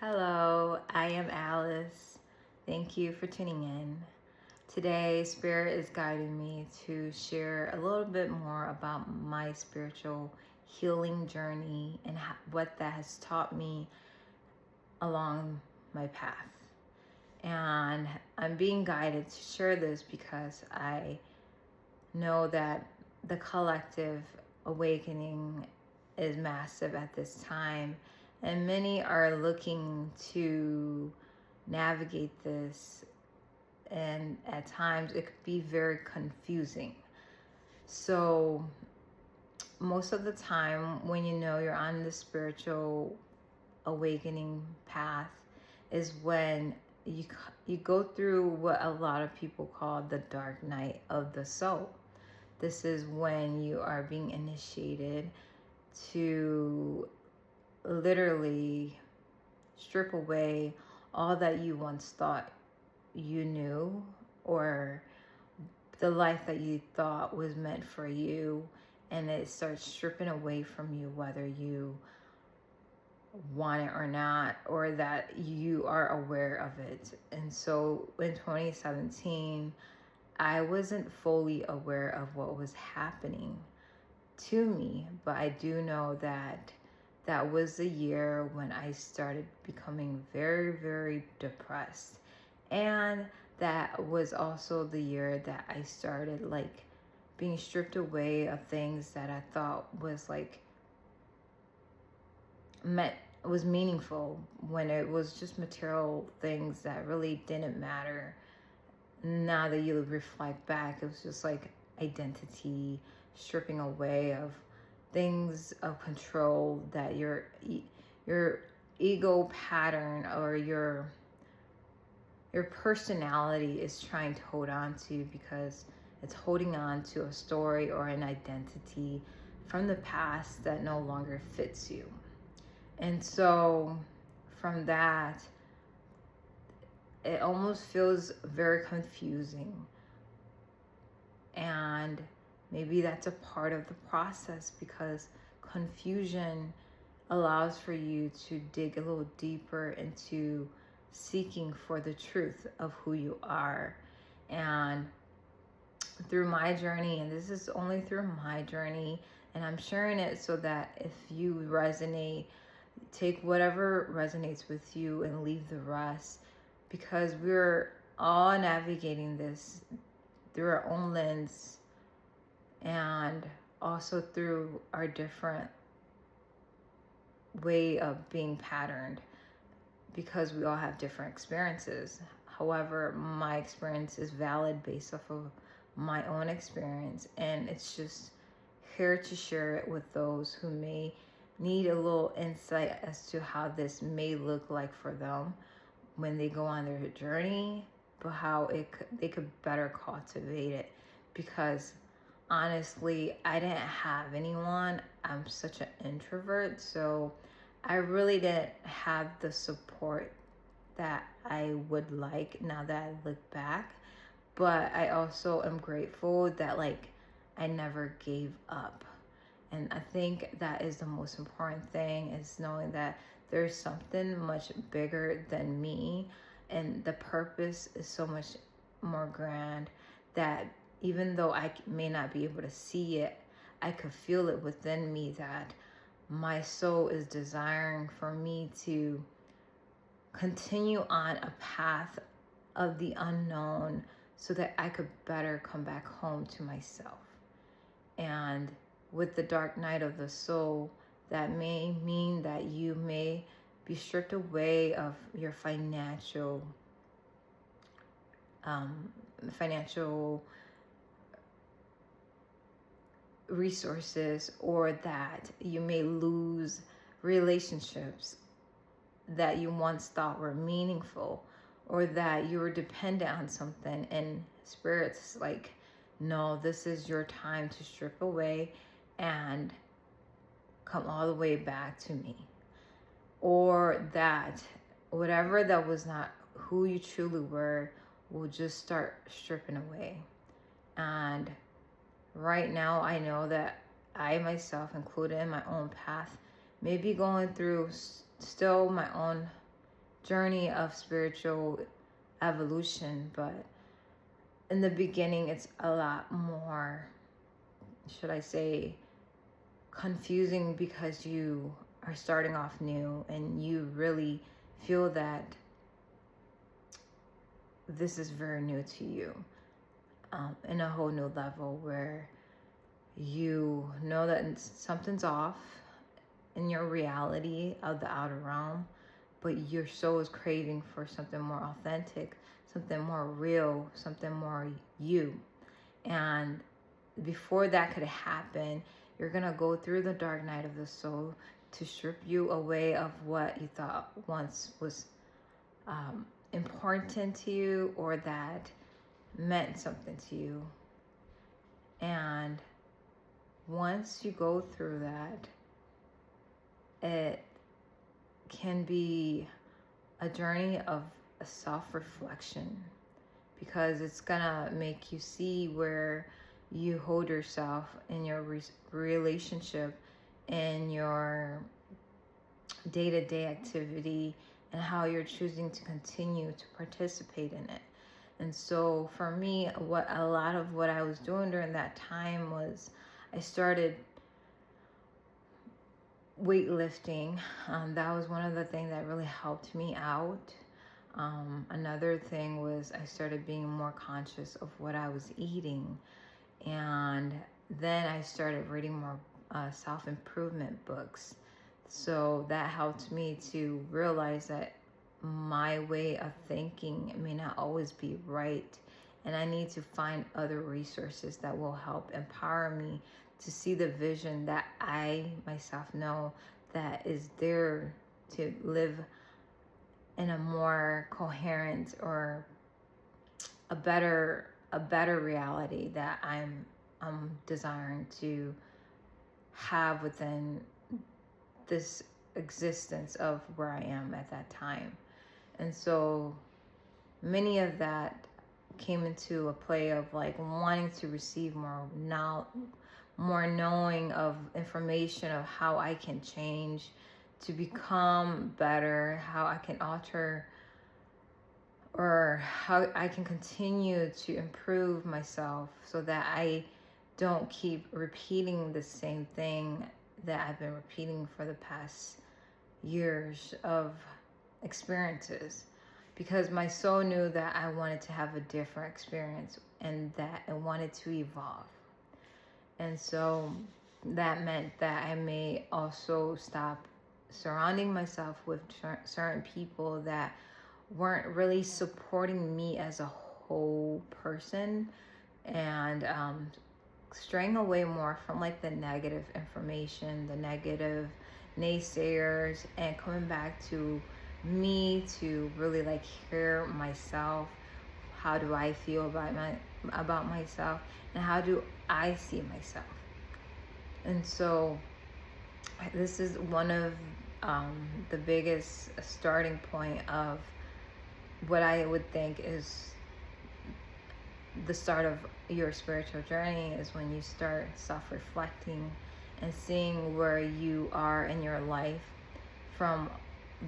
Hello, I am Alice. Thank you for tuning in. Today, Spirit is guiding me to share a little bit more about my spiritual healing journey and what that has taught me along my path. And I'm being guided to share this because I know that the collective awakening is massive at this time, and many are looking to navigate this, and at times it could be very confusing. So most of the time when you know you're on the spiritual awakening path is when you go through what a lot of people call the dark night of the soul. This is when you are being initiated to literally strip away all that you once thought you knew, or the life that you thought was meant for you, and it starts stripping away from you whether you want it or not, or that you are aware of it. And so in 2017, I wasn't fully aware of what was happening to me, but I do know that that was the year when I started becoming very, very depressed. And that was also the year that I started being stripped away of things that I thought was meaningful, when it was just material things that really didn't matter. Now that you reflect back, it was just like identity, stripping away of things of control that your ego pattern or your personality is trying to hold on to, because it's holding on to a story or an identity from the past that no longer fits you. And so from that, it almost feels very confusing. And maybe that's a part of the process, because confusion allows for you to dig a little deeper into seeking for the truth of who you are. And through my journey, and this is only through my journey, and I'm sharing it so that if you resonate, take whatever resonates with you and leave the rest, because we're all navigating this through our own lens, and also through our different way of being patterned, because we all have different experiences. However, my experience is valid based off of my own experience, and it's just here to share it with those who may need a little insight as to how this may look like for them when they go on their journey, but how they could better cultivate it. Because honestly, I didn't have anyone. I'm such an introvert, so I really didn't have the support that I would like now that I look back. But I also am grateful that I never gave up. And I think that is the most important thing, is knowing that there's something much bigger than me, and the purpose is so much more grand, that even though I may not be able to see it, I could feel it within me, that my soul is desiring for me to continue on a path of the unknown, so that I could better come back home to myself. And with the dark night of the soul, that may mean that you may be stripped away of your financial resources, or that you may lose relationships that you once thought were meaningful, or that you were dependent on something, and spirit's like, no, this is your time to strip away and come all the way back to me. Or that whatever that was not who you truly were will just start stripping away. And right now, I know that I myself, included in my own path, may be going through still my own journey of spiritual evolution, but in the beginning it's a lot more, should I say, confusing, because you are starting off new and you really feel that this is very new to you, in a whole new level, where you know that something's off in your reality of the outer realm, but your soul is craving for something more authentic, something more real, something more you. And before that could happen, you're going to go through the dark night of the soul to strip you away of what you thought once was important to you, or that meant something to you. And once you go through that, it can be a journey of a self-reflection, because it's gonna make you see where you hold yourself in your relationship, in your day-to-day activity, and how you're choosing to continue to participate in it. And so for me, a lot of what I was doing during that time was I started weightlifting. That was one of the things that really helped me out. Another thing was I started being more conscious of what I was eating. And then I started reading more self-improvement books. So that helped me to realize that my way of thinking may not always be right. And I need to find other resources that will help empower me to see the vision that I myself know that is there to live in a more coherent, or a better reality that I'm desiring to have within this existence of where I am at that time. And so many of that came into a play of like wanting to receive more knowing of information of how I can change to become better, how I can alter, or how I can continue to improve myself, so that I don't keep repeating the same thing that I've been repeating for the past years of experiences. Because my soul knew that I wanted to have a different experience, and that I wanted to evolve. And so that meant that I may also stop surrounding myself with certain people that weren't really supporting me as a whole person, and straying away more from like the negative information, the negative naysayers, and coming back to me to really like hear myself. How do I feel about myself, and how do I see myself? And so this is one of the biggest starting point of what I would think is the start of your spiritual journey, is when you start self-reflecting and seeing where you are in your life, from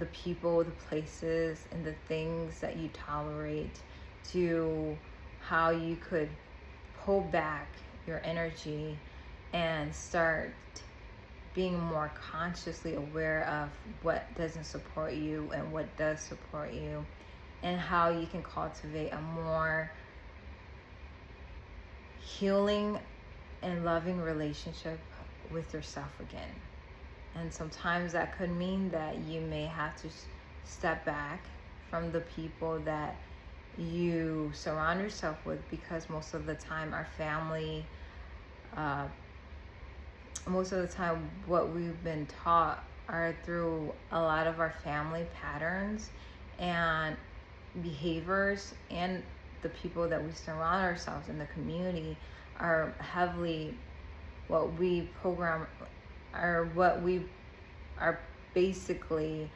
the people, the places, and the things that you tolerate, to how you could pull back your energy and start being more consciously aware of what doesn't support you and what does support you, and how you can cultivate a more healing and loving relationship with yourself again. And sometimes that could mean that you may have to step back from the people that you surround yourself with, because most of the time our family, most of the time what we've been taught are through a lot of our family patterns and behaviors, and the people that we surround ourselves in the community are heavily what we program, or what we are basically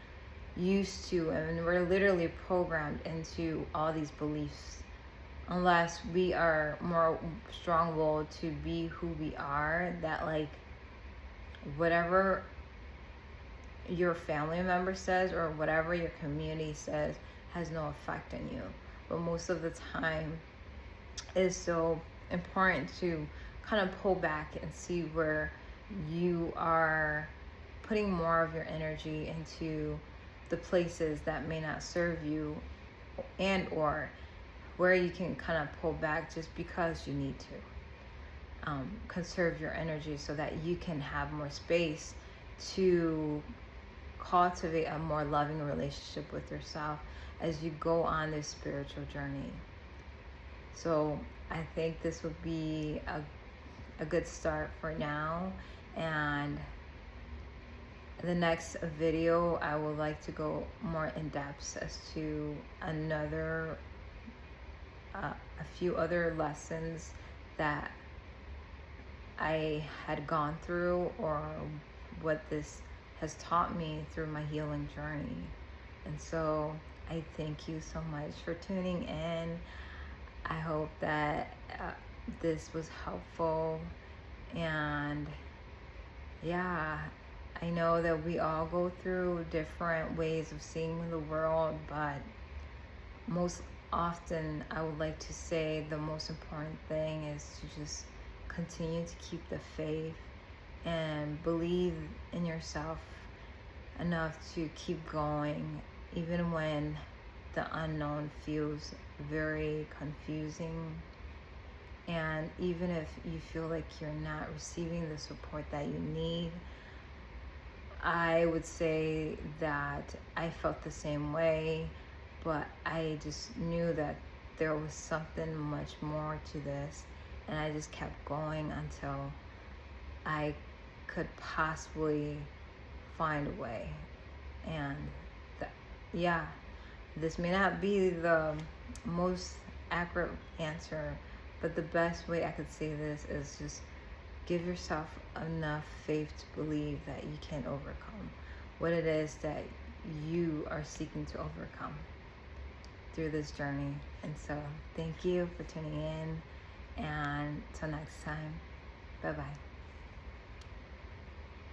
used to, and we're literally programmed into all these beliefs, unless we are more strong-willed to be who we are, that like whatever your family member says or whatever your community says has no effect on you. But most of the time, it's so important to kind of pull back and see where you are putting more of your energy into the places that may not serve you, and or where you can kind of pull back just because you need to. Conserve your energy so that you can have more space to cultivate a more loving relationship with yourself as you go on this spiritual journey. So I think this would be a good start for now. And the next video, I would like to go more in depth as to a few other lessons that I had gone through, or what this has taught me through my healing journey. And so I thank you so much for tuning in. I hope that this was helpful. And yeah, I know that we all go through different ways of seeing the world, but most often I would like to say the most important thing is to just continue to keep the faith and believe in yourself enough to keep going, even when the unknown feels very confusing. And even if you feel like you're not receiving the support that you need, I would say that I felt the same way, but I just knew that there was something much more to this, and I just kept going until I could possibly find a way. And yeah, this may not be the most accurate answer, but the best way I could say this is just give yourself enough faith to believe that you can overcome what it is that you are seeking to overcome through this journey. And so thank you for tuning in, and till next time, bye bye.